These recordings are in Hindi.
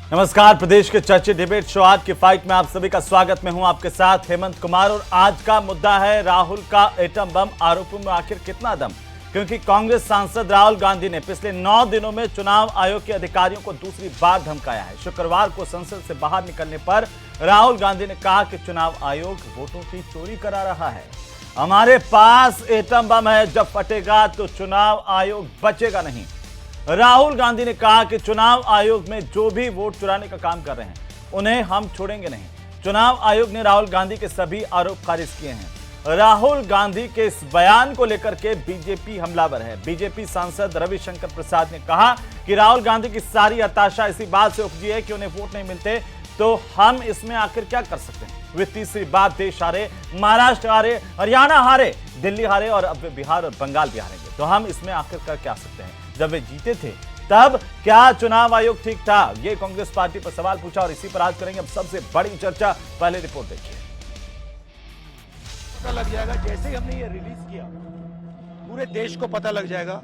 नमस्कार, प्रदेश के चर्चित डिबेट शो आज की फाइट में आप सभी का स्वागत। मैं हूं आपके साथ हेमंत कुमार और आज का मुद्दा है राहुल का एटम बम आरोपों में आखिर कितना दम। क्योंकि कांग्रेस सांसद राहुल गांधी ने पिछले 9 दिनों में चुनाव आयोग के अधिकारियों को दूसरी बार धमकाया है। शुक्रवार को संसद से बाहर निकलने पर राहुल गांधी ने कहा कि चुनाव आयोग वोटों की चोरी करा रहा है। हमारे पास एटम बम है, जब फटेगा तो चुनाव आयोग बचेगा नहीं। राहुल गांधी ने कहा कि चुनाव आयोग में जो भी वोट चुराने का काम कर रहे हैं उन्हें हम छोड़ेंगे नहीं। चुनाव आयोग ने राहुल गांधी के सभी आरोप खारिज किए हैं। राहुल गांधी के इस बयान को लेकर के बीजेपी हमलावर है। बीजेपी सांसद रविशंकर प्रसाद ने कहा कि राहुल गांधी की सारी हताशा इसी बात से उपजी है कि उन्हें वोट नहीं मिलते, तो हम इसमें आखिर क्या कर सकते हैं। वे तीसरी बार देश हारे, महाराष्ट्र हारे, हरियाणा हारे, दिल्ली हारे और अब वे बिहार और बंगाल भी हारेंगे, तो हम इसमें आखिर कर क्या सकते हैं। जब वे जीते थे तब क्या चुनाव आयोग ठीक था, ये कांग्रेस पार्टी पर सवाल पूछा और इसी पर आज करेंगे अब सबसे बड़ी चर्चा। पहले रिपोर्ट देखिए। पता लग जाएगा जैसे ही हमने ये रिलीज किया, पूरे देश को पता लग जाएगा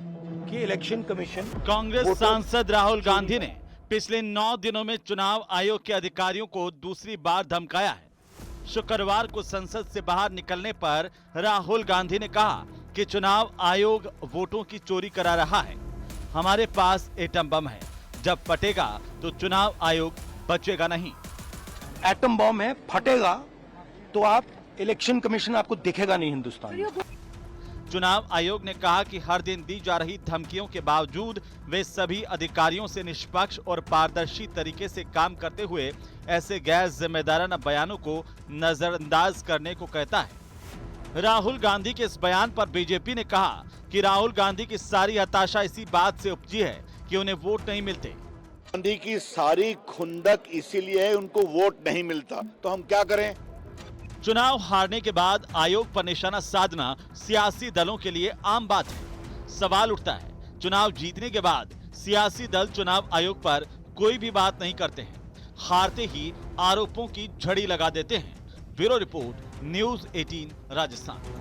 कि इलेक्शन कमीशन। कांग्रेस सांसद राहुल गांधी ने पिछले 9 दिनों में चुनाव आयोग के अधिकारियों को दूसरी बार धमकाया है। शुक्रवार को संसद से बाहर निकलने पर राहुल गांधी ने कहा कि चुनाव आयोग वोटों की चोरी करा रहा है। हमारे पास एटम बम है, जब फटेगा तो चुनाव आयोग बचेगा नहीं। एटम बम है, फटेगा तो आप इलेक्शन कमीशन आपको दिखेगा नहीं हिंदुस्तान में। चुनाव आयोग ने कहा कि हर दिन दी जा रही धमकियों के बावजूद वे सभी अधिकारियों से निष्पक्ष और पारदर्शी तरीके से काम करते हुए ऐसे गैर जिम्मेदाराना बयानों को नजरअंदाज करने को कहता है। राहुल गांधी के इस बयान पर बीजेपी ने कहा कि राहुल गांधी की सारी हताशा इसी बात से उपजी है कि उन्हें वोट नहीं मिलते। गांधी की सारी खुंदक इसीलिए है, उनको वोट नहीं मिलता, तो हम क्या करें। चुनाव हारने के बाद आयोग पर निशाना साधना सियासी दलों के लिए आम बात है। सवाल उठता है, चुनाव जीतने के बाद सियासी दल चुनाव आयोग पर कोई भी बात नहीं करते हैं, हारते ही आरोपों की झड़ी लगा देते हैं। Bureau report, news 18 Rajasthan.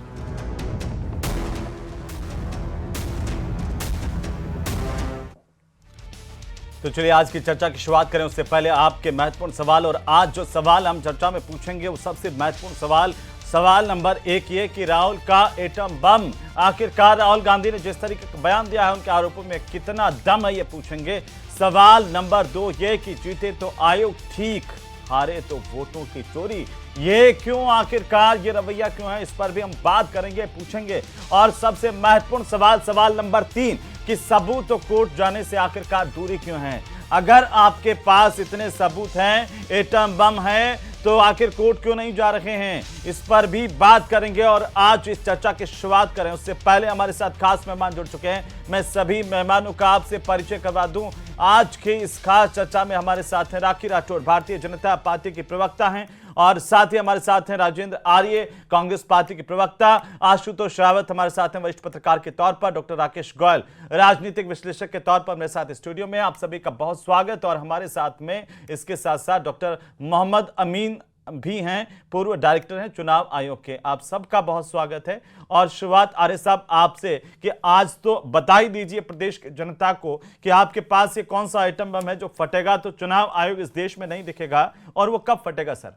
तो चलिए आज की चर्चा की शुरुआत करें। उससे पहले आपके महत्वपूर्ण सवाल, और आज जो सवाल हम चर्चा में पूछेंगे वो सबसे महत्वपूर्ण सवाल नंबर 1 ये कि राहुल का एटम बम, आखिरकार राहुल गांधी ने जिस तरीके का बयान दिया है उनके आरोपों में कितना दम है, ये पूछेंगे। सवाल नंबर 2 ये कि जीते तो आयोग ठीक, हारे तो वोटों की चोरी, ये क्यों, आखिरकार ये रवैया क्यों है, इस पर भी हम बात करेंगे, पूछेंगे। और सबसे महत्वपूर्ण सवाल नंबर 3 कि सबूत और कोर्ट जाने से आखिरकार दूरी क्यों है। अगर आपके पास इतने सबूत हैं, एटम बम है, तो आखिर कोर्ट क्यों नहीं जा रहे हैं, इस पर भी बात करेंगे। और आज इस चर्चा की शुरुआत करें उससे पहले हमारे साथ खास मेहमान जुड़ चुके हैं। मैं सभी मेहमानों का आपसे परिचय करवा दूं। आज की इस खास चर्चा में हमारे साथ हैं राखी राठौड़, भारतीय जनता पार्टी की प्रवक्ता हैं, और साथ ही हमारे साथ हैं राजेंद्र आर्य, कांग्रेस पार्टी के प्रवक्ता, आशुतोष रावत हमारे साथ हैं वरिष्ठ पत्रकार के तौर पर, डॉक्टर राकेश गोयल राजनीतिक विश्लेषक के तौर पर मेरे साथ स्टूडियो में। आप सभी का बहुत स्वागत। और हमारे साथ में इसके साथ साथ डॉक्टर मोहम्मद अमीन भी हैं, पूर्व डायरेक्टर हैं चुनाव आयोग के। आप सबका बहुत स्वागत है। और शुरुआत आर्य साहब आपसे कि आज तो बधाई दीजिए प्रदेश की जनता को कि आपके पास ये कौन सा आइटम बम है जो फटेगा तो चुनाव आयोग इस देश में नहीं दिखेगा, और वो कब फटेगा सर?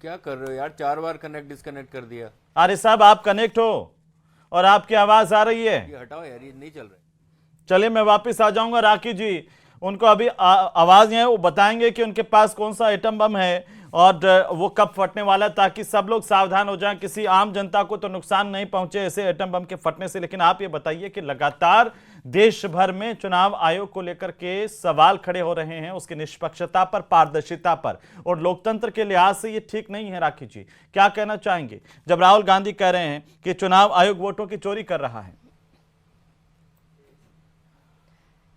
क्या कर रहे हो यार, 4 बार कनेक्ट डिस्कनेक्ट कर दिया। आर्य साहब आप कनेक्ट हो और आपकी आवाज आ रही है। ये हटाओ यार, ये नहीं चल रहा। चलिए मैं वापस आ जाऊंगा। राखी जी, उनको अभी आवाज नहीं है, वो बताएंगे कि उनके पास कौन सा एटम बम है और वो कब फटने वाला है, ताकि सब लोग सावधान हो जाएं, किसी आम जनता को तो नुकसान नहीं पहुंचे ऐसे एटम बम के फटने से। लेकिन आप ये बताइए कि लगातार देश भर में चुनाव आयोग को लेकर के सवाल खड़े हो रहे हैं, उसकी निष्पक्षता पर, पारदर्शिता पर, और लोकतंत्र के लिहाज से ये ठीक नहीं है। राखी जी क्या कहना चाहेंगे जब राहुल गांधी कह रहे हैं कि चुनाव आयोग वोटों की चोरी कर रहा है?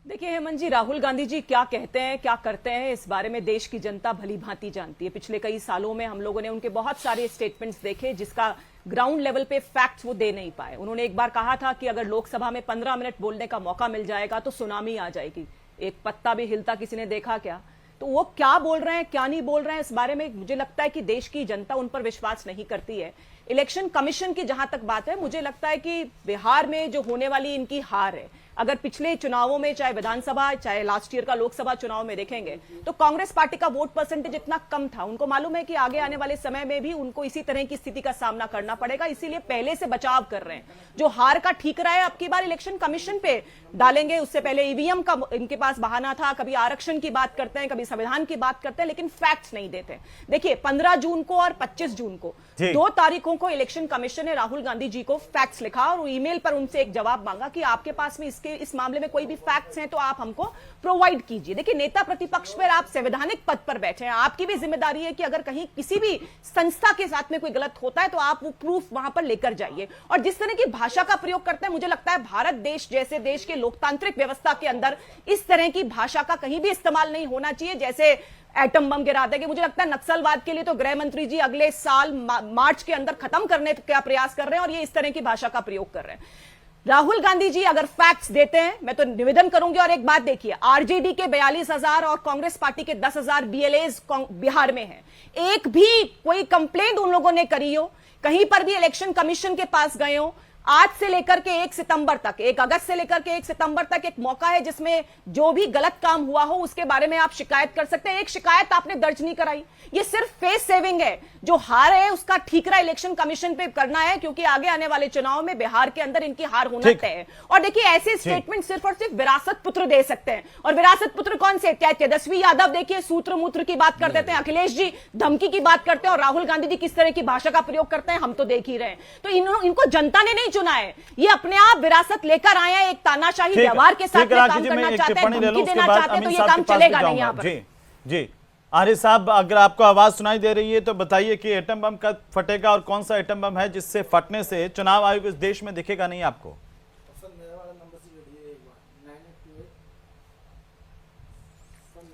देखिए हेमंत जी, राहुल गांधी जी क्या कहते हैं, क्या करते हैं, इस बारे में देश की जनता भली भांति जानती है। पिछले कई सालों में हम लोगों ने उनके बहुत सारे स्टेटमेंट्स देखे जिसका ग्राउंड लेवल पे फैक्ट्स वो दे नहीं पाए। उन्होंने एक बार कहा था कि अगर लोकसभा में 15 मिनट बोलने का मौका मिल जाएगा तो सुनामी आ जाएगी। एक पत्ता भी हिलता किसी ने देखा क्या? तो वो क्या बोल रहे हैं, क्या नहीं बोल रहे हैं, इस बारे में मुझे लगता है कि देश की जनता उन पर विश्वास नहीं करती है। इलेक्शन कमीशन की जहां तक बात है, मुझे लगता है कि बिहार में जो होने वाली इनकी हार है अगर पिछले चुनावों में चाहे विधानसभा चाहे लास्ट ईयर का लोकसभा चुनाव में देखेंगे तो कांग्रेस पार्टी का वोट परसेंटेज इतना कम था। उनको मालूम है कि आगे आने वाले समय में भी उनको इसी तरह की स्थिति का सामना करना पड़ेगा, इसीलिए पहले से बचाव कर रहे हैं। जो हार का ठीक रहा है अब की बार इलेक्शन कमीशन पे डालेंगे, उससे पहले ईवीएम का इनके पास बहाना था, कभी आरक्षण की बात करते हैं, कभी संविधान की बात करते हैं, लेकिन फैक्ट्स नहीं देते। देखिए 15 जून को और 25 जून को 2 तारीखों को इलेक्शन कमीशन ने राहुल गांधी जी को फैक्ट्स लिखा और ईमेल पर उनसे एक जवाब मांगा कि आपके पास में इस मामले में कोई भी फैक्ट्स हैं तो आप हमको प्रोवाइड कीजिए। देखिए नेता प्रतिपक्ष पर आप संवैधानिक पद पर बैठे हैं, आपकी भी जिम्मेदारी है कि अगर कहीं किसी भी संस्था के साथ में कोई गलत होता है तो आप वो प्रूफ वहां पर लेकर जाइए। और जिस तरह की भाषा का प्रयोग करते हैं, मुझे लगता है भारत देश जैसे देश के लोकतांत्रिक व्यवस्था के अंदर इस तरह की भाषा का कहीं भी इस्तेमाल नहीं होना चाहिए। जैसे एटम बम गिरा देंगे, मुझे लगता है नक्सलवाद के लिए तो गृह मंत्री जी अगले साल मार्च के अंदर खत्म करने का प्रयास कर रहे हैं और ये इस तरह की भाषा का प्रयोग कर रहे हैं। राहुल गांधी जी अगर फैक्ट्स देते हैं, मैं तो निवेदन करूंगी। और एक बात देखिए, आरजेडी के 42,000 और कांग्रेस पार्टी के 10,000 बीएलएज बिहार में हैं, एक भी कोई कंप्लेंट उन लोगों ने करी हो, कहीं पर भी इलेक्शन कमीशन के पास गए हो, आज से लेकर के 1 सितंबर तक, 1 अगस्त से लेकर के 1 सितंबर तक एक मौका है जिसमें जो भी गलत काम हुआ हो उसके बारे में आप शिकायत कर सकते हैं। एक शिकायत आपने दर्ज नहीं कराई, ये सिर्फ फेस सेविंग है। जो हार है उसका ठीकरा इलेक्शन कमीशन पे करना है, क्योंकि आगे आने वाले चुनाव में बिहार के अंदर इनकी हार होना तय है। और देखिए ऐसे स्टेटमेंट सिर्फ और सिर्फ विरासत पुत्र दे सकते हैं। और विरासत पुत्र कौन से? चाहे तेजस्वी यादव देखिए सूत्र मूत्र की बात कर देते हैं, अखिलेश जी धमकी की बात करते हैं, और राहुल गांधी जी किस तरह की भाषा का प्रयोग करते हैं हम तो देख ही रहे हैं। तो इनको जनता ने नहीं चुना है, ये अपने आप विरासत लेकर आए हैं, एक तानाशाही व्यवहार के साथ में काम करना चाहते हैं, धमकी देना चाहते हैं, तो ये काम चलेगा नहीं यहाँ पर। जी आरिफ साहब, अगर आपको आवाज सुनाई दे रही है तो बताइए कि एटम बम कब फटेगा और कौन सा एटम बम है जिससे फटने से चुनाव आयोग इस देश में दिखेगा नहीं आपको?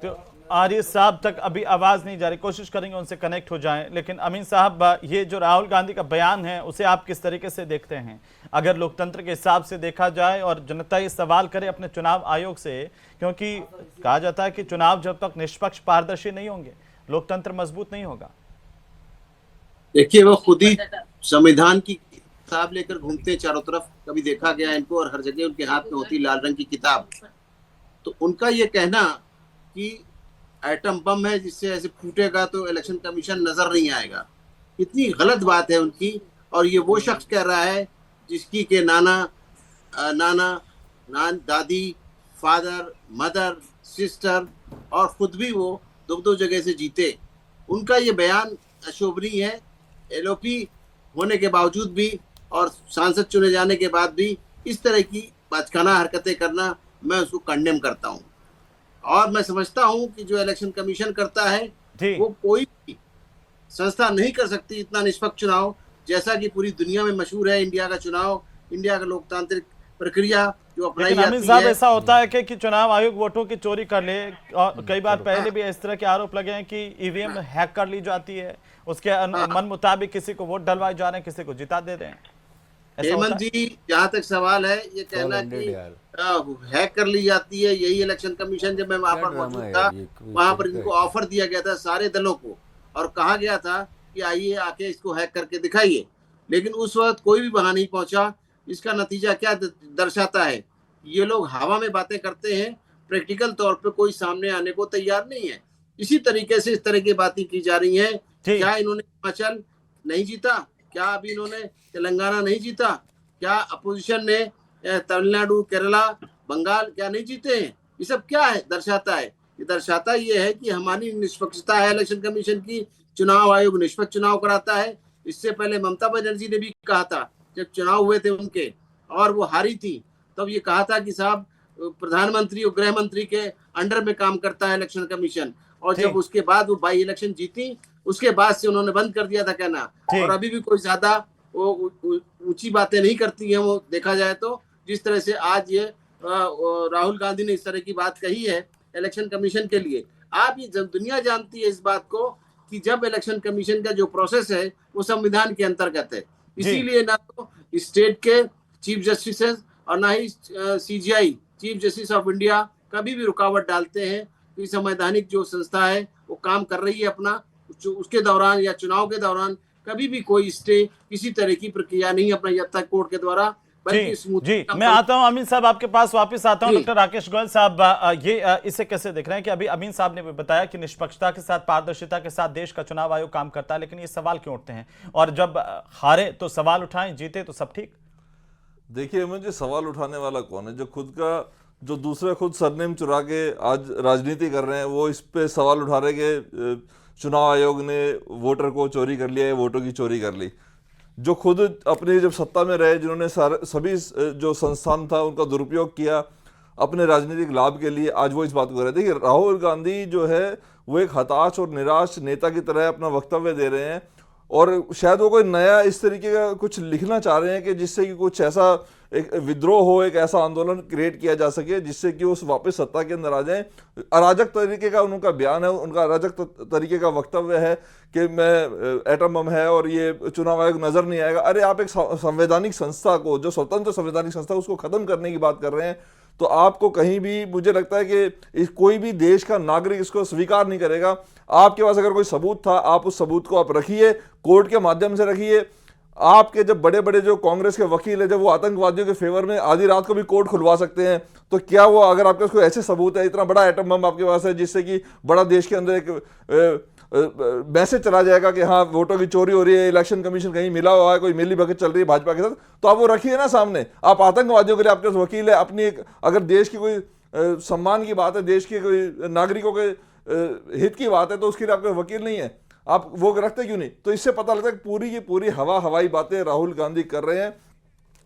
तो आरिफ साहब तक अभी आवाज नहीं जा रही, कोशिश करेंगे उनसे कनेक्ट हो जाएं। लेकिन अमीन साहब, ये जो राहुल गांधी का बयान है उसे आप किस तरीके से देखते हैं? अगर लोकतंत्र के हिसाब से देखा जाए और जनता ये सवाल करे अपने चुनाव आयोग से, क्योंकि कहा जाता है कि चुनाव जब तक निष्पक्ष पारदर्शी नहीं होंगे लोकतंत्र मजबूत नहीं होगा। देखिए वो खुद ही संविधान की किताब लेकर घूमते हैं चारों तरफ, कभी देखा गया इनको, और हर जगह उनके हाथ में होती लाल रंग की किताब। तो उनका ये कहना कि एटम बम है जिससे ऐसे फूटेगा तो इलेक्शन कमीशन नजर नहीं आएगा, इतनी गलत बात है उनकी। और ये वो शख्स कह रहा है जिसकी के नाना दादी, फादर, मदर, सिस्टर और खुद भी वो दो जगह से जीते। उनका ये बयान अशोभनीय है। एलओपी होने के बावजूद भी और सांसद चुने जाने के बाद भी इस तरह की बचकाना हरकतें करना मैं उसको कंडेम करता हूँ। और मैं समझता हूं कि जो इलेक्शन कमीशन करता है वो कोई भी संस्था नहीं कर सकती इतना निष्पक्ष चुनाव, जैसा कि पूरी दुनिया में मशहूर है इंडिया का चुनाव, इंडिया का लोकतांत्रिक प्रक्रिया जो अपनाई जाती है। साहब, ऐसा होता है कि चुनाव आयोग वोटों की चोरी कर ले, और कई बार पहले भी इस तरह के आरोप लगे हैं कि ईवीएम हैक कर ली जाती है, उसके मन मुताबिक किसी को वोट डलवाए जा रहे हैं, किसी को जिता दे रहे हैं। हेमंत जी, जहाँ तक सवाल है ये कहना कि हैक कर ली जाती है, यही इलेक्शन कमीशन जब मैं वहां पर मौजूद था वहां पर इनको ऑफर दिया गया था सारे दलों को, और कहा गया था कि आइए आके इसको हैक करके दिखाइए, लेकिन उस वक्त कोई भी वहां नहीं पहुंचा। इसका नतीजा क्या दर्शाता है? ये लोग हवा में बातें करते हैं, प्रैक्टिकल तौर पे कोई सामने आने को तैयार नहीं है। इसी तरीके से इस तरह की बातें की जा रही है। क्या इन्होंने हिमाचल नहीं जीता? क्या अभी इन्होंने तेलंगाना नहीं जीता? क्या अपोजिशन ने तमिलनाडु, केरला, बंगाल क्या नहीं जीते हैं? ये सब क्या है दर्शाता है? ये दर्शाता ये है कि हमारी निष्पक्षता है इलेक्शन कमीशन की, चुनाव आयोग निष्पक्ष चुनाव कराता है। इससे पहले ममता बनर्जी ने भी कहा था, जब चुनाव हुए थे उनके और वो हारी थी, तब ये कहा था कि साहब प्रधानमंत्री और गृह मंत्री के अंडर में काम करता है इलेक्शन कमीशन। और जब उसके बाद वो बाई इलेक्शन जीती, उसके बाद से उन्होंने बंद कर दिया था कहना। और अभी भी कोई ज्यादा वो ऊंची बातें नहीं करती हैं वो, देखा जाए तो। जिस तरह से आज ये राहुल गांधी ने इस तरह की बात कही है इलेक्शन कमीशन के लिए, आप ये दुनिया जानती है इस बात को कि जब इलेक्शन कमीशन का जो प्रोसेस है वो संविधान के अंतर्गत है, इसीलिए ना तो स्टेट के चीफ जस्टिस और ना ही CJI chief justice of India कभी भी रुकावट डालते हैं कि संवैधानिक जो संस्था है वो काम कर रही है अपना, उसके दौरान या चुनाव के दौरान कभी भी कोई स्टे किसी तरह की प्रक्रिया नहीं अपना जब तक कोर्ट के द्वारा बल्कि जी, मैं आता हूं अमीन साहब आपके पास वापस आता हूं। डॉक्टर राकेश गोयल साहब, ये इसे कैसे देख रहे हैं कि अभी अमीन साहब ने भी बताया कि निष्पक्षता के साथ, पारदर्शिता के साथ देश का चुनाव आयोग काम करता है, लेकिन ये सवाल क्यों उठते हैं? और जब हारे तो सवाल उठाएं, जीते तो सब ठीक। देखिए मुझे सवाल उठाने वाला कौन है? जो दूसरे खुद सरनेम चुरा के आज राजनीति कर रहे हैं, वो इस पे सवाल उठा रहे कि चुनाव आयोग ने वोटर को चोरी कर लिया है, वोटों की चोरी कर ली। जो खुद अपनी जब सत्ता में रहे, जिन्होंने सभी जो संस्थान था उनका दुरुपयोग किया अपने राजनीतिक लाभ के लिए, आज वो इस बात को कर रहे हैं। देखिए राहुल गांधी जो है वो एक हताश और निराश नेता की तरह अपना वक्तव्य दे रहे हैं, और शायद वो कोई नया इस तरीके का कुछ लिखना चाह रहे हैं कि जिससे कि कुछ ऐसा एक विद्रोह हो, एक ऐसा आंदोलन क्रिएट किया जा सके जिससे कि उस वापस सत्ता के अंदर आ जाएं। अराजक तरीके का उनका बयान है, उनका अराजक तरीके का वक्तव्य है कि मैं एटम बम है और ये चुनाव आयोग नजर नहीं आएगा। अरे आप एक संवैधानिक संस्था को, जो स्वतंत्र संवैधानिक संस्था, उसको खत्म करने की बात कर रहे हैं, तो आपको कहीं भी, मुझे लगता है कि कोई भी देश का नागरिक इसको स्वीकार नहीं करेगा। आपके पास अगर कोई सबूत था, आप उस सबूत को आप रखिए, कोर्ट के माध्यम से रखिए। आपके जब बड़े बड़े जो कांग्रेस के वकील है, जब वो आतंकवादियों के फेवर में आधी रात को भी कोर्ट खुलवा सकते हैं, तो क्या वो, अगर आपके पास कोई ऐसे सबूत है, इतना बड़ा एटम बम आपके पास है जिससे कि बड़ा देश के अंदर एक मैसेज चला जाएगा कि हाँ वोटों की चोरी हो रही है, इलेक्शन कमीशन कहीं मिला हुआ है, कोई मिली भगत चल रही है भाजपा के साथ, तो आप वो रखिए ना सामने। आप आतंकवादियों के लिए आपके पास वकील है, अपनी एक, अगर देश की कोई सम्मान की बात है, देश के कोई नागरिकों के हित की बात है, तो उसके लिए आपके वकील नहीं है, आप वो रखते क्यों नहीं? तो इससे पता लगता है कि पूरी की पूरी हवाई बातें राहुल गांधी कर रहे हैं।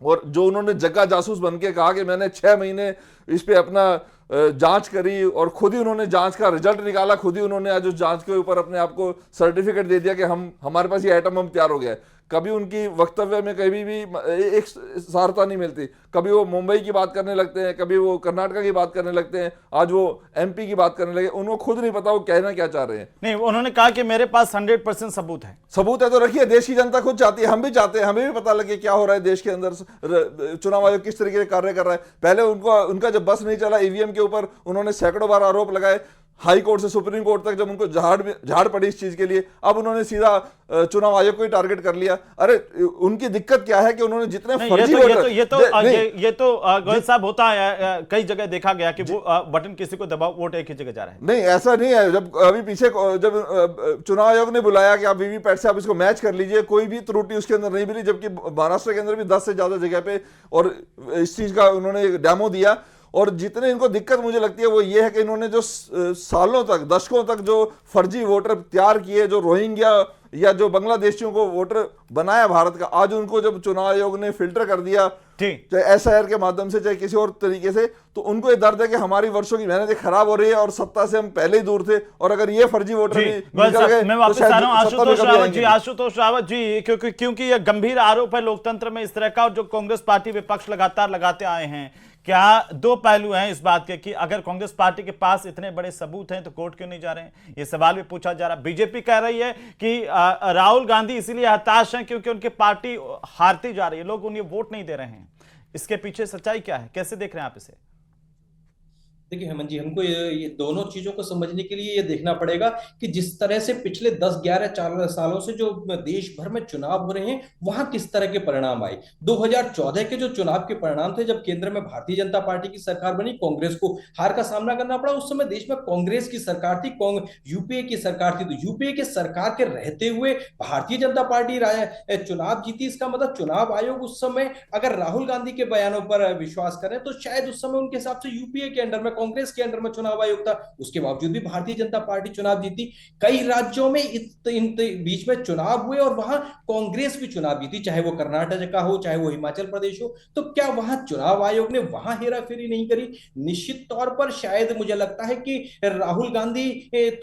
और जो उन्होंने जग्गा जासूस बन के कहा कि मैंने 6 महीने इस पे अपना जांच करी, और खुद ही उन्होंने जांच का रिजल्ट निकाला, खुद ही उन्होंने आज उस जांच के ऊपर अपने आप को सर्टिफिकेट दे दिया कि हमारे पास ये एटम बम तैयार हो गया है। कभी उनकी वक्तव्य में कभी भी एक सारता नहीं मिलती। कभी वो मुंबई की बात करने लगते हैं, कभी वो कर्नाटका की बात करने लगते हैं, आज वो एमपी की बात करने लगे। उनको खुद नहीं पता वो कहना क्या चाह रहे हैं। नहीं, उन्होंने कहा कि मेरे पास 100% सबूत है। सबूत है तो रखिए, देश की जनता खुद चाहती है, हम भी चाहते हैं, हमें भी पता लगे क्या हो रहा है देश के अंदर, चुनाव आयोग किस तरीके से कार्य कर रहा है। पहले उनका जब बस नहीं चला ईवीएम के ऊपर, उन्होंने सैकड़ों बार आरोप लगाए, हाई कोर्ट से सुप्रीम कोर्ट तक जब उनको झाड़ पड़ी इस चीज के लिए, अब उन्होंने सीधा चुनाव आयोग को ही टारगेट कर लिया। अरे उनकी दिक्कत क्या है कि उन्होंने जितने फर्जी ये तो गोयल साहब होता है, कई जगह देखा गया कि वो बटन किसी को दबाओ, वोट एक ही जगह जा रहा है। नहीं, ऐसा नहीं है। जब अभी पीछे जब चुनाव आयोग ने बुलाया कि आप वीवीपैट से आप इसको मैच कर लीजिए, कोई भी त्रुटि उसके अंदर नहीं मिली, जबकि महाराष्ट्र के अंदर भी 10 से ज्यादा जगह पे और इस चीज का उन्होंने डेमो दिया। और जितने इनको दिक्कत मुझे लगती है वो ये है कि इन्होंने जो सालों तक, दशकों तक जो फर्जी वोटर तैयार किए, जो रोहिंग्या या जो बांग्लादेशियों को वोटर बनाया भारत का, आज उनको जब चुनाव आयोग ने फिल्टर कर दिया, चाहे एसआईआर के माध्यम से, चाहे किसी और तरीके से, तो उनको ये दर्द है कि हमारी वर्षों की मेहनत खराब हो रही है और सत्ता से हम पहले ही दूर थे, और अगर ये फर्जी वोटर मैं वापस आ रहा हूं आशुतोष रावत जी, क्योंकि ये गंभीर आरोप है लोकतंत्र में इस तरह का, और जो कांग्रेस पार्टी विपक्ष लगातार लगाते आए हैं। क्या दो पहलू हैं इस बात के कि अगर कांग्रेस पार्टी के पास इतने बड़े सबूत हैं तो कोर्ट क्यों नहीं जा रहे हैं? ये सवाल भी पूछा जा रहा है। बीजेपी कह रही है कि राहुल गांधी इसीलिए हताश हैं क्योंकि उनकी पार्टी हारती जा रही है, लोग उन्हें वोट नहीं दे रहे हैं। इसके पीछे सच्चाई क्या है, कैसे देख रहे हैं आप इसे? देखिए हेमंत जी, हमको ये दोनों चीजों को समझने के लिए ये देखना पड़ेगा कि जिस तरह से पिछले 10-11 सालों से जो देश भर में चुनाव हो रहे हैं, वहां किस तरह के परिणाम आए। 2014 के जो चुनाव के परिणाम थे, जब केंद्र में भारतीय जनता पार्टी की सरकार बनी, कांग्रेस को हार का सामना करना पड़ा। उस समय देश में कांग्रेस की सरकार थी, यूपीए की सरकार थी। तो यूपीए के सरकार के रहते हुए भारतीय जनता पार्टी चुनाव जीती। इसका मतलब चुनाव आयोग उस समय, अगर राहुल गांधी के बयानों पर विश्वास करें, तो शायद उस समय उनके हिसाब से यूपीए के अंडर में, कांग्रेस के अंडर में चुनाव आयोग था। उसके बावजूद भी भारतीय जनता पार्टी चुनाव जीती। कई राज्यों में इन बीच में चुनाव हुए और वहां कांग्रेस भी चुनाव जीती, चाहे वो कर्नाटक का हो, चाहे वो हिमाचल प्रदेश हो। तो क्या वहां चुनाव आयोग ने वहां हेराफेरी नहीं करी? निश्चित तौर पर शायद मुझे लगता है कि राहुल गांधी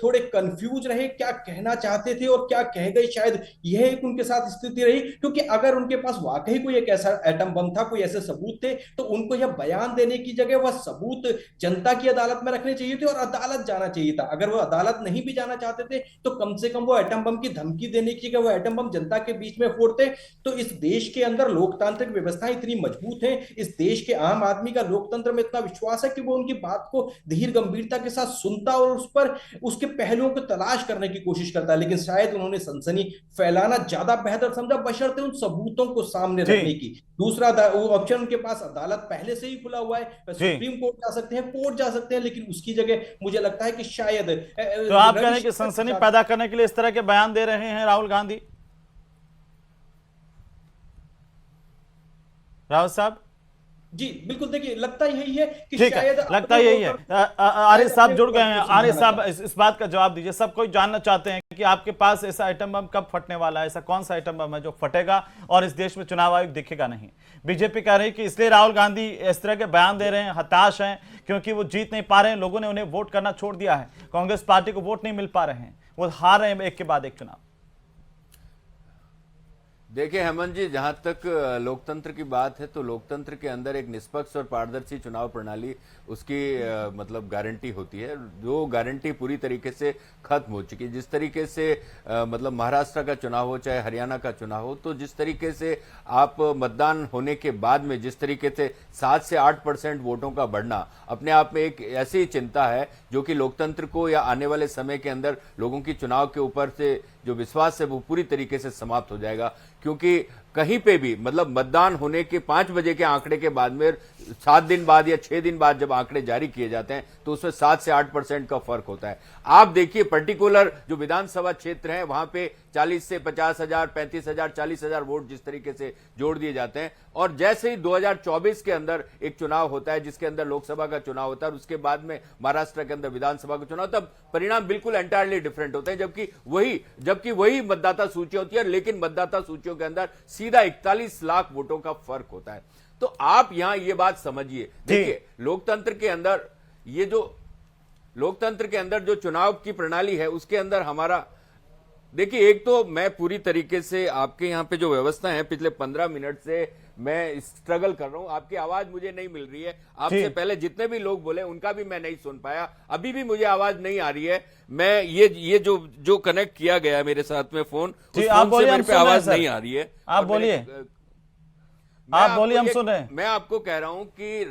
थोड़े कंफ्यूज रहे, क्या कहना चाहते थे और क्या कह गए। शायद यह एक उनके साथ स्थिति रही, क्योंकि अगर उनके पास वाकई कोई एक ऐसा एटम बम था, कोई ऐसे सबूत थे, तो उनको यह बयान देने की जगह वह सबूत जनता जनता की अदालत में रखने चाहिए थे और अदालत जाना चाहिए था। अगर वो अदालत नहीं भी जाना चाहते थे तो कम से कम वो एटम बम की धमकी देने की, वो एटम बम जनता के बीच में फोड़ते। तो इस देश के अंदर लोकतांत्रिक व्यवस्थाएं इतनी मजबूत हैं, इस देश के आम आदमी का लोकतंत्र में इतना विश्वास है कि वो उनकी बात को धीर गंभीरता के साथ सुनता और उस पर उसके पहलुओं को तलाश करने की कोशिश करता है। लेकिन शायद उन्होंने सनसनी फैलाना ज्यादा बेहतर समझा, बशर्ते उन सबूतों को सामने रखने की। दूसरा वो ऑप्शन उनके पास अदालत पहले से ही खुला हुआ है, सुप्रीम कोर्ट जा सकते हैं, कोर्ट जा सकते हैं, लेकिन उसकी जगह मुझे लगता है कि शायद तो आप कह रहे हैं कि सनसनी पैदा करने के लिए इस तरह के बयान दे रहे हैं राहुल गांधी? राहुल साहब जी बिल्कुल, देखिए लगता यही है कि ठीक शायद है, लगता यही है। आरिफ साहब जुड़ गए हैं। आरिफ साहब इस बात का जवाब दीजिए। सब कोई जानना चाहते हैं कि आपके पास ऐसा आइटम बम कब फटने वाला है, ऐसा कौन सा आइटम बम है जो फटेगा और इस देश में चुनाव आयोग दिखेगा नहीं। बीजेपी कह रही है कि इसलिए राहुल गांधी इस तरह के बयान दे रहे हैं, हताश हैं क्योंकि वो जीत नहीं पा रहे हैं, लोगों ने उन्हें वोट करना छोड़ दिया है, कांग्रेस पार्टी को वोट नहीं मिल पा रहे हैं, वो हार रहे हैं एक के बाद एक चुनाव। देखिए हेमंत जी, जहां तक लोकतंत्र की बात है तो लोकतंत्र के अंदर एक निष्पक्ष और पारदर्शी चुनाव प्रणाली उसकी मतलब गारंटी होती है, जो गारंटी पूरी तरीके से खत्म हो चुकी है। जिस तरीके से मतलब महाराष्ट्र का चुनाव हो चाहे हरियाणा का चुनाव हो, तो जिस तरीके से आप मतदान होने के बाद में जिस तरीके से 7 से 8% वोटों का बढ़ना अपने आप में एक ऐसी चिंता है जो कि लोकतंत्र को या आने वाले समय के अंदर लोगों की चुनाव के ऊपर से जो विश्वास है वो पूरी तरीके से समाप्त हो जाएगा। क्योंकि कहीं पे भी मतलब मतदान होने के 5 बजे के आंकड़े के बाद में 7 दिन बाद या 6 दिन बाद जब आंकड़े जारी किए जाते हैं तो उसमें 7 से 8% का फर्क होता है। आप देखिए पर्टिकुलर जो विधानसभा क्षेत्र है वहां पे 40 से 50,000, 35,000, 40,000 वोट जिस तरीके से जोड़ दिए जाते हैं। और जैसे ही 2024 के अंदर एक चुनाव होता है जिसके अंदर लोकसभा का चुनाव होता है और उसके बाद में महाराष्ट्र के अंदर विधानसभा का चुनाव, तब परिणाम बिल्कुल एंटायरली डिफरेंट होते हैं। जबकि वही मतदाता सूची होती है, लेकिन मतदाता सूचियों के अंदर सीधा 41 लाख वोटों का फर्क होता है। तो आप यहां ये बात समझिए। देखिए लोकतंत्र के अंदर जो चुनाव की प्रणाली है उसके अंदर हमारा, देखिए एक तो मैं पूरी तरीके से आपके यहां पे जो व्यवस्था है पिछले 15 मिनट से मैं स्ट्रगल कर रहा हूं, आपकी आवाज मुझे नहीं मिल रही है। आपसे पहले जितने भी लोग बोले उनका भी मैं नहीं सुन पाया, अभी भी मुझे आवाज नहीं आ रही है। मैं ये जो कनेक्ट किया गया है मेरे साथ में फोन, उस फोन से मेरे पे आवाज नहीं आ रही है। आप बोलिए, हम सुन रहे हैं। मैं आपको कह रहा हूं कि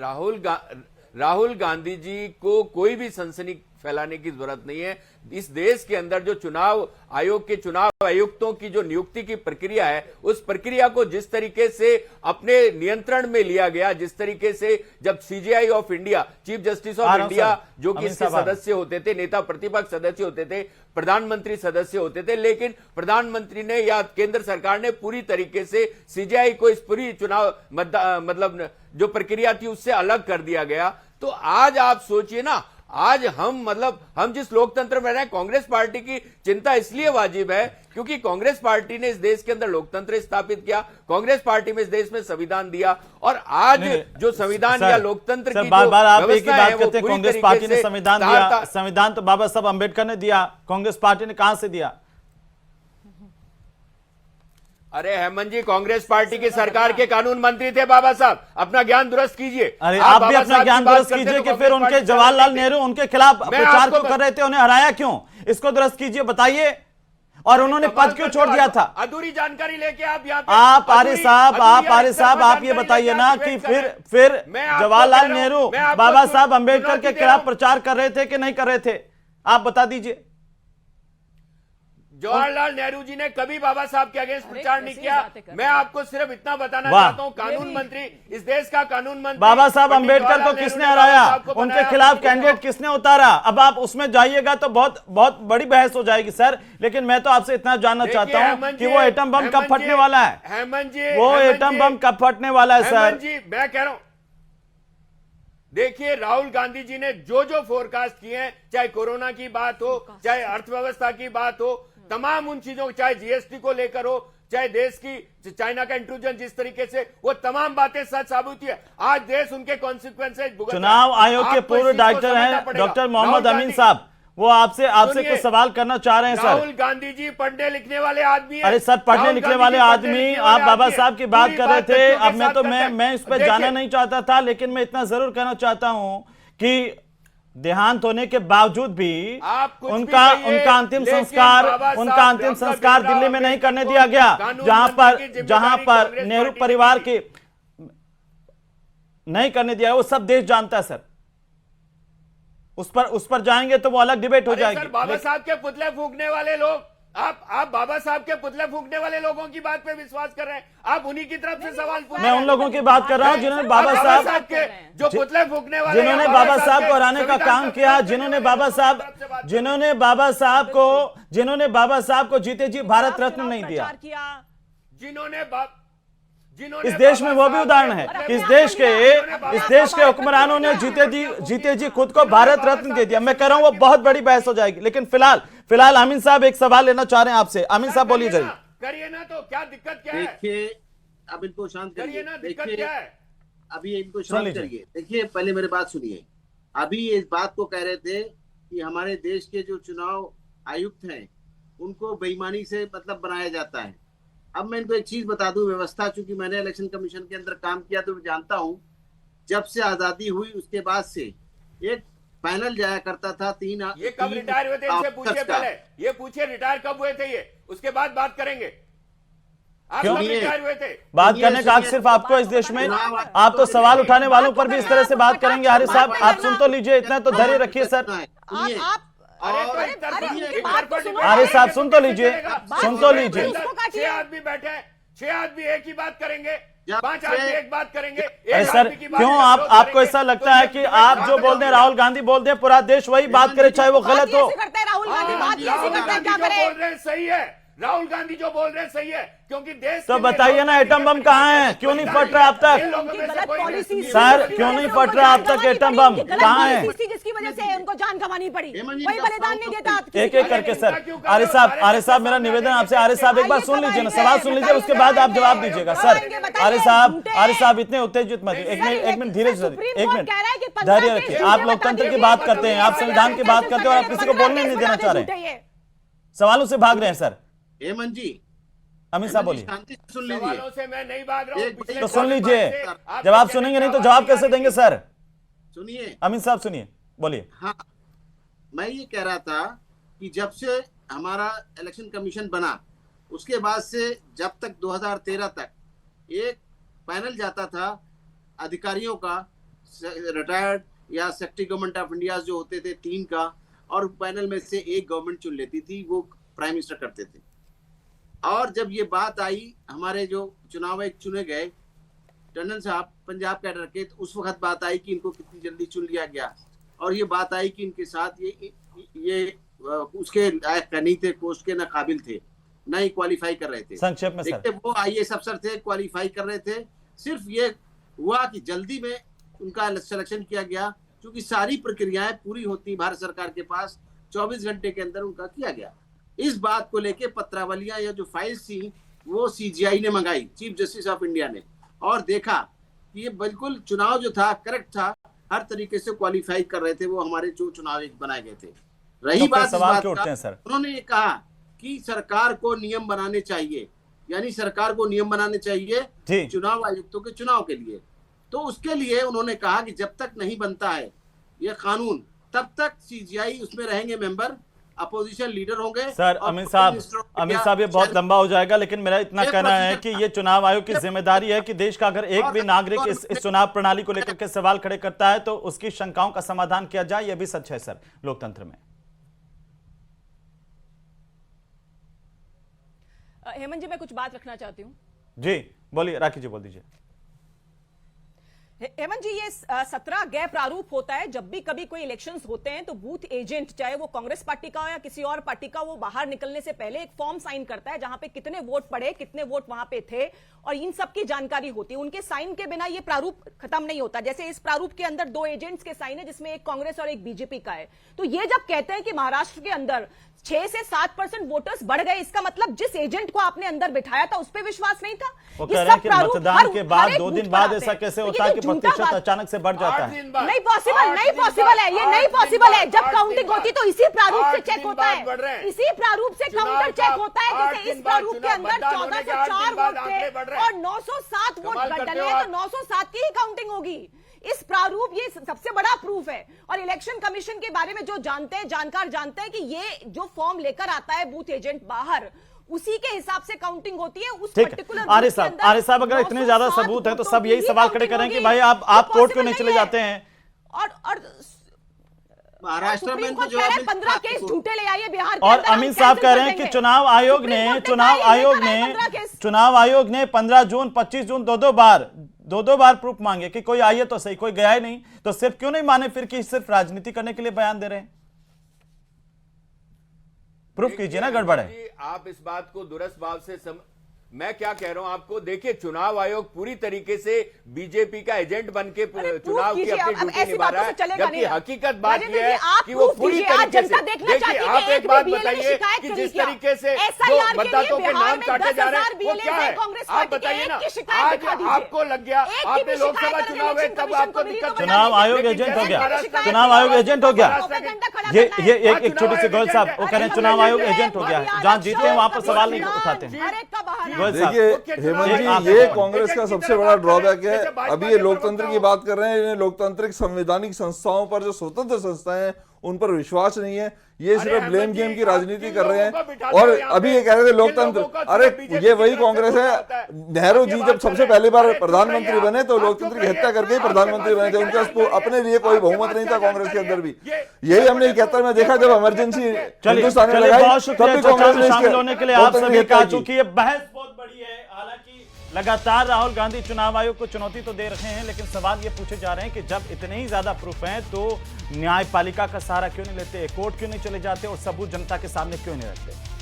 राहुल गांधी जी को कोई भी सनसनी फैलाने की जरूरत नहीं है। इस देश के अंदर जो चुनाव आयोग के चुनाव आयुक्तों की जो नियुक्ति की प्रक्रिया है, उस प्रक्रिया को जिस तरीके से अपने नियंत्रण में लिया गया, जिस तरीके से जब CJI of India, chief justice of India जो कि इसके सदस्य होते थे, नेता प्रतिपक्ष सदस्य होते थे, प्रधानमंत्री सदस्य होते थे, लेकिन प्रधानमंत्री ने या केंद्र सरकार ने पूरी तरीके से सीजेआई को इस पूरी चुनाव मतलब जो प्रक्रिया थी उससे अलग कर दिया गया। तो आज आप सोचिए ना, आज हम जिस लोकतंत्र में रहे हैं, कांग्रेस पार्टी की चिंता इसलिए वाजिब है क्योंकि कांग्रेस पार्टी ने इस देश के अंदर लोकतंत्र स्थापित किया, कांग्रेस पार्टी में इस देश में संविधान दिया, और आज जो संविधान या लोकतंत्र की बार-बार आप एक ही बात करते हैं, कांग्रेस पार्टी ने संविधान दिया। संविधान तो बाबा साहब अम्बेडकर ने दिया, कांग्रेस पार्टी ने कहां से दिया? अरे हेमंत जी, कांग्रेस पार्टी की सरकार के कानून मंत्री थे बाबा साहब, अपना ज्ञान दुरुस्त कीजिए। अरे आप भी अपना ज्ञान दुरुस्त कीजिए कि फिर उनके जवाहरलाल नेहरू उनके खिलाफ प्रचार क्यों कर रहे थे, उन्हें हराया क्यों, इसको दुरुस्त कीजिए, बताइए। और उन्होंने पद क्यों छोड़ दिया था? अधूरी जानकारी लेके आप यहाँ आप आरिफ साहब आप ये बताइए ना कि फिर जवाहरलाल नेहरू बाबा साहब अम्बेडकर के खिलाफ प्रचार कर रहे थे कि नहीं कर रहे थे, आप बता दीजिए। जवाहरलाल नेहरू जी ने कभी बाबा साहब के अगेंस्ट प्रचार नहीं किया। मैं आपको सिर्फ इतना बताना चाहता हूं, कानून मंत्री, इस देश का कानून मंत्री बाबा साहब अम्बेडकर को किसने हराया, उनके खिलाफ कैंडिडेट किसने उतारा? अब आप उसमें जाइएगा तो बहुत बड़ी बहस हो जाएगी सर। लेकिन मैं तो आपसे इतना जानना चाहता हूं कि वो एटम बम कब फटने वाला है? हेमंत जी, वो एटम बम कब फटने वाला है सर? जी मैं कह रहा हूं, देखिए राहुल गांधी जी ने जो फोरकास्ट किए हैं, चाहे कोरोना की बात हो, चाहे अर्थव्यवस्था की बात हो, तमाम उन चीजों, चाहे जीएसटी को लेकर हो, चाहे देश की चाइना का इंट्रूजन जिस तरीके से, वो तमाम बातें सच साबित हुई है। आज देश उनके कॉन्सिक्वेंसेज भुगत रहा है। चुनाव आयोग के पूर्व डायरेक्टर हैं डॉक्टर मोहम्मद अमीन साहब, वो आपसे कुछ सवाल करना चाह रहे हैं सर। राहुल गांधी जी पढ़ने लिखने वाले आदमी हैं। अरे सर, पढ़ने लिखने वाले आदमी, आप बाबा साहब की बात कर रहे थे। अब मैं इस पर जाना नहीं चाहता था, लेकिन मैं इतना जरूर कहना चाहता हूं कि देहांत होने के बावजूद भी आप कुछ भी उनका कहिए, उनका अंतिम लेकिन संस्कार बाबा साहब उनका अंतिम डॉक्टर संस्कार भीमराव दिल्ली में नहीं अम्बेडकर करने को दिया गया, कानून जहां बनने की जिम्मेदारी पर कांग्रेस नेहरू पार्टी परिवार की की नहीं करने दिया, वो सब देश जानता है सर। उस पर जाएंगे तो वो अलग डिबेट हो अरे जाएगी। सर, बाबा साहब के पुतले फूंकने वाले लोग, आप बाबा साहब के पुतले फूंकने वाले लोगों की बात पे विश्वास कर रहे हैं? आप उन्हीं की तरफ से सवाल पूछ मैं उन लोगों की बात कर रहा हूं जिन्होंने बाबा साहब के जो पुतले फूंकने वाले, जिन्होंने बाबा साहब को हराने का काम किया, जिन्होंने बाबा साहब को जीते जी भारत रत्न नहीं दिया, इस देश में वो भी उदाहरण है। इस देश के हुक्मरानों ने जीते जी खुद को भारत रत्न दे दिया। मैं कह रहा हूं वो बहुत बड़ी बहस हो जाएगी, लेकिन फिलहाल अमीन साहब एक सवाल लेना चाह रहे हैं आपसे। अमीन साहब बोलिए जरिए। करिए ना, तो क्या दिक्कत क्या है? देखिए, अब इनको शांत करिए ना, दिक्कत क्या है? अभी इनको शांत करिए। देखिए, पहले मेरी बात सुनिए। अभी इस बात को कह रहे थे कि हमारे देश के जो चुनाव आयुक्त हैं उनको बेईमानी से मतलब बनाया जाता है। अब मैं इनको एक चीज बता दूं, व्यवस्था, चूंकि मैंने इलेक्शन कमीशन के अंदर काम किया तो मैं जानता हूं, जब से आजादी हुई उसके बाद से एक पैनल जाया करता था। ये कब रिटायर हुए थे? इनसे पूछिए पहले, ये पूछिए रिटायर कब हुए थे, ये उसके बाद बात करेंगे। आप कब रिटायर हुए थे? बात करने का हक सिर्फ आपको इस देश में। आप तो सवाल उठाने वालों पर भी इस तरह से बात करेंगे। हारिस साहब, आप सुन तो लीजिए, इतना तो धैर्य रखिए सर। अरे साहब सुन तो लीजिए। 6 आदमी बैठे, 6 आदमी एक ही बात करेंगे, 5 आदमी एक बात करेंगे। अरे सर, क्यों आपको ऐसा लगता है कि आप जो बोल दें, राहुल गांधी बोल दें, पूरा देश वही बात करे, चाहे वो गलत हो? राहुल गांधी बोल रहे हैं सही है, राहुल गांधी जो बोल रहे हैं सही है, क्योंकि देश तो बताइए ना, एटम बम कहाँ है? क्यों नहीं फट रहा अब तक? सर, क्यों नहीं फट रहा अब तक एटम बम? कहाँ है? जिसकी वजह से उनको जान गंवानी पड़ी, वही बलिदान नहीं देता। एक एक करके सर। आरिफ साहब मेरा निवेदन आपसे, आरिफ साहब एक बार सुन लीजिए ना, सवाल सुन लीजिए, उसके बाद आप जवाब दीजिएगा। सर आरिफ साहब इतने उत्तेजित मत, एक मिनट धीरे से, एक मिनट धैर्य रखिए। आप लोकतंत्र की बात करते हैं, आप संविधान की बात करते हैं, और आप किसी को बोलने नहीं देना चाह रहे, सवालों से भाग रहे हैं सर। हेमंत जी, अमित साहब बोलिए। शांति से सुन लीजिए। सवालों से मैं नहीं भाग रहा हूं, तो सुन लीजिए, जब आप सुनेंगे नहीं तो जवाब कैसे देंगे सर? सुनिए अमित साहब, सुनिए, बोलिए। हाँ, मैं ये कह रहा था कि जब से हमारा इलेक्शन कमीशन बना उसके बाद से जब तक 2013 तक एक पैनल जाता था अधिकारियों का, रिटायर्ड या सेक्रेटरी गवर्नमेंट ऑफ इंडिया जो होते थे 3 का, और पैनल में से एक गवर्नमेंट चुन लेती थी, वो प्राइम मिनिस्टर करते थे। और जब ये बात आई, हमारे जो चुनाव आयुक्त चुने गए टंडन साहब पंजाब कैडर के, तो उस वक्त बात आई कि इनको कितनी जल्दी चुन लिया गया, और ये बात आई कि इनके साथ ये उसके लायक नहीं थे, पोस्ट के ना काबिल थे, ना ही क्वालिफाई कर रहे थे। संक्षेप में सर, वो IAS अफसर थे, क्वालिफाई कर रहे थे। सिर्फ ये हुआ कि जल्दी में उनका सिलेक्शन किया गया, क्योंकि सारी प्रक्रियाएं पूरी होती भारत सरकार के पास, 24 घंटे के अंदर उनका किया गया। इस बात को लेके पत्रावलियां या जो फाइल्स थी वो CGI ने मंगाई, चीफ जस्टिस ऑफ इंडिया ने, और देखा कि ये बिल्कुल चुनाव जो था करेक्ट था, हर तरीके से क्वालिफाई कर रहे थे वो हमारे जो चुनाव बनाए गए थे। रही बात इस बात का, उन्होंने ये कहा कि सरकार को नियम बनाने चाहिए, यानी सरकार को नियम बनाने चाहिए चुनाव आयुक्तों के चुनाव के लिए। तो उसके लिए उन्होंने कहा कि जब तक नहीं बनता है ये कानून, तब तक CGI उसमें रहेंगे मेंबर, अपोजिशन लीडर होंगे। सर अमित साहब ये बहुत लंबा हो जाएगा, लेकिन मेरा इतना कहना है कि ये चुनाव आयोग की जिम्मेदारी है कि देश का अगर एक भी नागरिक इस चुनाव प्रणाली को लेकर के सवाल खड़े करता है तो उसकी शंकाओं का समाधान किया जाए। यह भी सच है सर लोकतंत्र में। हेमंत जी, मैं कुछ बात रखना चाहती हूँ। जी बोलिए, राखी जी बोल दीजिए। हेमंत जी, ये 17 गैर प्रारूप होता है। जब भी कभी कोई इलेक्शंस होते हैं तो बूथ एजेंट, चाहे वो कांग्रेस पार्टी का हो या किसी और पार्टी का, वो बाहर निकलने से पहले एक फॉर्म साइन करता है जहां पे कितने वोट पड़े, कितने वोट वहां पे थे, और इन सब की जानकारी होती है। उनके साइन के बिना ये प्रारूप खत्म नहीं होता। जैसे इस प्रारूप के अंदर 2 एजेंट्स के साइन है, जिसमें एक कांग्रेस और एक बीजेपी का है। तो ये जब कहते हैं कि महाराष्ट्र के अंदर 6 से 7% वोटर्स बढ़ गए, इसका मतलब जिस एजेंट को आपने अंदर बिठाया था उस पर विश्वास नहीं था। वो कह रहे हैं कि मतदान के बाद 2 दिन बाद ऐसा कैसे होता है कि प्रतिशत अचानक से बढ़ जाता है? नहीं पॉसिबल है, ये नहीं पॉसिबल है। जब काउंटिंग होती तो इसी प्रारूप से चेक होता है, इसी प्रारूप से काउंटर चेक होता है। जैसे इस प्रारूप के अंदर 1404 वोट थे और 907 वोट डले हैं, तो 907 की ही काउंटिंग होगी। इस प्रारूप, ये सबसे बड़ा प्रूफ है। और इलेक्शन कमीशन के बारे में जो जानते हैं, जानकार जानते हैं कि ये जो फॉर्म लेकर आता है बूथ एजेंट बाहर, उसी के हिसाब से काउंटिंग होती है उस पर्टिकुलर। आरिफ साहब अगर इतने ज्यादा सबूत हैं तो सब यही सवाल खड़े करें कि भाई आप कोर्ट क्यों नहीं चले जाते हैं? और महाराष्ट्र में इनको जो 15 केस झूठे ले आइए बिहार के और अंदर, अमीन साहब कह रहे हैं कि चुनाव आयोग ने 15 जून 25 जून दो दो बार प्रूफ मांगे कि कोई आइए तो सही, कोई गया ही नहीं, तो सिर्फ क्यों नहीं माने फिर कि सिर्फ राजनीति करने के लिए बयान दे रहे हैं? प्रूफ कीजिए ना, गड़बड़ है। आप इस बात को दुरुस्त भाव से मैं क्या कह रहा हूं आपको, देखिए चुनाव आयोग पूरी तरीके से बीजेपी का एजेंट बनके चुनाव की अपनी ड्यूटी निभा रहा है, जबकि हकीकत बात यह है कि वो पूरी तरीके से, देखिए आप एक बात बताइए कि जिस तरीके से जो मतदाताओं के नाम काटे जा रहे हैं वो क्या है, आप बताइए ना। आज आपको लग गया, आपने लोकसभा चुनाव है तब आपको दिक्कत, चुनाव आयोग एजेंट हो गया, चुनाव आयोग एजेंट हो गया। ये एक छोटी सी गोयल साहब वो कह रहे हैं चुनाव आयोग एजेंट हो गया, जहां जीते हैं वहां पर सवाल नहीं उठाते हैं। देखिए हेमंत जी, ये कांग्रेस का सबसे बड़ा ड्रॉबैक है। अभी ये लोकतंत्र की बात कर रहे हैं, इन्हें लोकतांत्रिक संवैधानिक संस्थाओं पर, जो स्वतंत्र संस्थाएं हैं उन पर विश्वास नहीं है। ये सिर्फ ब्लेम गेम की राजनीति कर रहे हैं। और अभी ये कह रहे थे लोकतंत्र, अरे ये वही कांग्रेस है। नेहरू जी जब सबसे पहली बार प्रधानमंत्री बने तो लोकतंत्र की हत्या करके ही प्रधानमंत्री बने थे, उनके अपने लिए कोई बहुमत नहीं था कांग्रेस के अंदर भी। यही हमने 71 में देखा, जब इमरजेंसी हिंदुस्तान में लगाई तब भी कांग्रेस ने शामिल होने के लिए आप सभी का, चूंकि ये बहस बहुत बड़ी है। हालांकि लगातार राहुल गांधी चुनाव आयोग को चुनौती तो दे रहे हैं, लेकिन सवाल ये पूछे जा रहे हैं कि जब इतने ही ज्यादा प्रूफ हैं तो न्यायपालिका का सहारा क्यों नहीं लेते, कोर्ट क्यों नहीं चले जाते और सबूत जनता के सामने क्यों नहीं रखते?